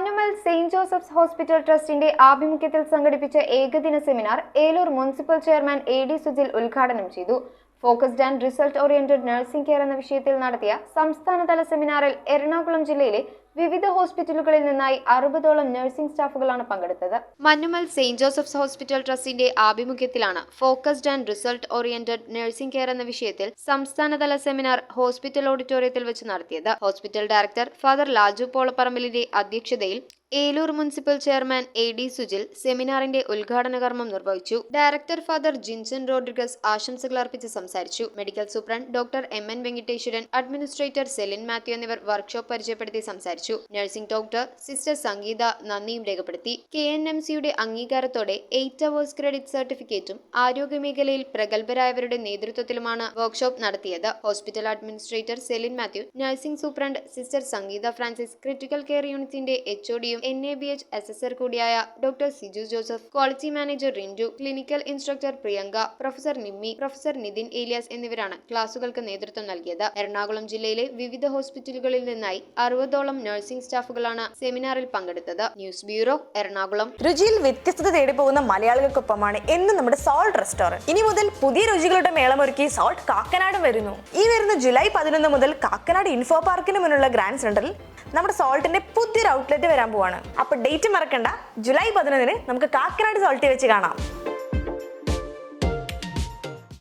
Manjummel Saint Joseph's hospital ട്രസ്റ്റിന്റെ ആഭിമുഖ്യത്തിൽ സംഘടിപ്പിച്ച ഏകദിന seminar Eloor municipal chairman A D. Sujil ഉദ്ഘാടനം ചെയ്തു. Focused and result oriented nursing care എന്ന വിഷയത്തിൽ നടത്തിയ സംസ്ഥാനതല സെമിനാറിൽ എറണാകുളം ജില്ലയിലെ വിവിധ ഹോസ്പിറ്റലുകളിൽ നിന്നായി 60ഓളം നഴ്സിംഗ് സ്റ്റാഫുകളാണ് പങ്കെടുത്തത്. മഞ്ഞുമൽ സെയിന്റ് ജോസഫ്സ് ഹോസ്പിറ്റൽ ട്രസ്റ്റിന്റെ ആഭിമുഖ്യത്തിലാണ് focused and result oriented nursing care എന്ന വിഷയത്തിൽ സംസ്ഥാനതല സെമിനാർ ഹോസ്പിറ്റൽ ഓഡിറ്റോറിയത്തിൽ വെച്ച് നടത്തിയത്. ഹോസ്പിറ്റൽ ഡയറക്ടർ ഫാദർ ലാജു പോളപ്പറമ്പിലിന്റെ അധ്യക്ഷതയിൽ Eloor municipal chairman A D. Sujil സെമിനാറിന്റെ ഉദ്ഘാടന കർമ്മം നിർവഹിച്ചു. ഡയറക്ടർ ഫാദർ ജിൻസൺ റോഡ്രിഗസ് ആശംസകൾ അർപ്പിച്ച് സംസാരിച്ചു. Medical superintendent doctor M N. Venkiteswaran, administrator Celine Mathew എന്നിവർ വർക്ക്ഷോപ്പ് പരിചയപ്പെടുത്തി സംസാരിച്ചു. നഴ്സിംഗ് ഡോക്ടർ സിസ്റ്റർ സംഗീത നന്ദിയും രേഖപ്പെടുത്തി. KNMCയുടെ അംഗീകാരത്തോടെ 8 hours ക്രെഡിറ്റ് സർട്ടിഫിക്കറ്റും ആരോഗ്യമേഖലയിൽ പ്രഗത്ഭരായവരുടെ നേതൃത്വത്തിലുമാണ് വർക്ക്ഷോപ്പ് നടത്തിയത്. Hospital administrator Celine Mathew, nursing superintendent sister Sangeetha Francis, critical care യൂണിറ്റിന്റെ HOD NABH SSR കൂടിയായ doctor Siju Joseph, quality manager Rindu, clinical instructor Priyanka, professor Nimmi, professor Nithin Elias എന്നിവരാണ് ക്ലാസുകൾക്ക് നേതൃത്വം നൽകിയത്. എറണാകുളം ജില്ലയിലെ വിവിധ ഹോസ്പിറ്റലുകളിൽ നിന്നായി 60ഓളം നഴ്സിംഗ് സ്റ്റാഫുകളാണ് സെമിനാറിൽ പങ്കെടുത്തത്. News bureau, Ernakulam. രുചിയിൽ വ്യത്യസ്തത തേടി പോകുന്ന മലയാളികൾക്കൊപ്പമാണ് എന്നും നമ്മുടെ സോൾട്ട് റെസ്റ്റോറന്റ്. ഇനി മുതൽ പുതിയ രുചികളുടെ മേളമൊരുക്കി സോൾട്ട് കാക്കനാടും വരുന്നു. ഈ വരുന്ന ജൂലൈ 11 മുതൽ കാക്കനാട് ഇൻഫോ പാർക്കിന് മുന്നിലുള്ള ഗ്രാൻഡ് സെന്ററിൽ നമ്മുടെ സോൾട്ടിന്റെ പുതിയൊരു ഔട്ട്ലെറ്റ് വരാൻ പോവാണ്. അപ്പൊ ഡേറ്റ് മറക്കണ്ട, ജൂലൈ 11 നമുക്ക് കാക്കനാട് സോൾട്ടിൽ വെച്ച് കാണാം.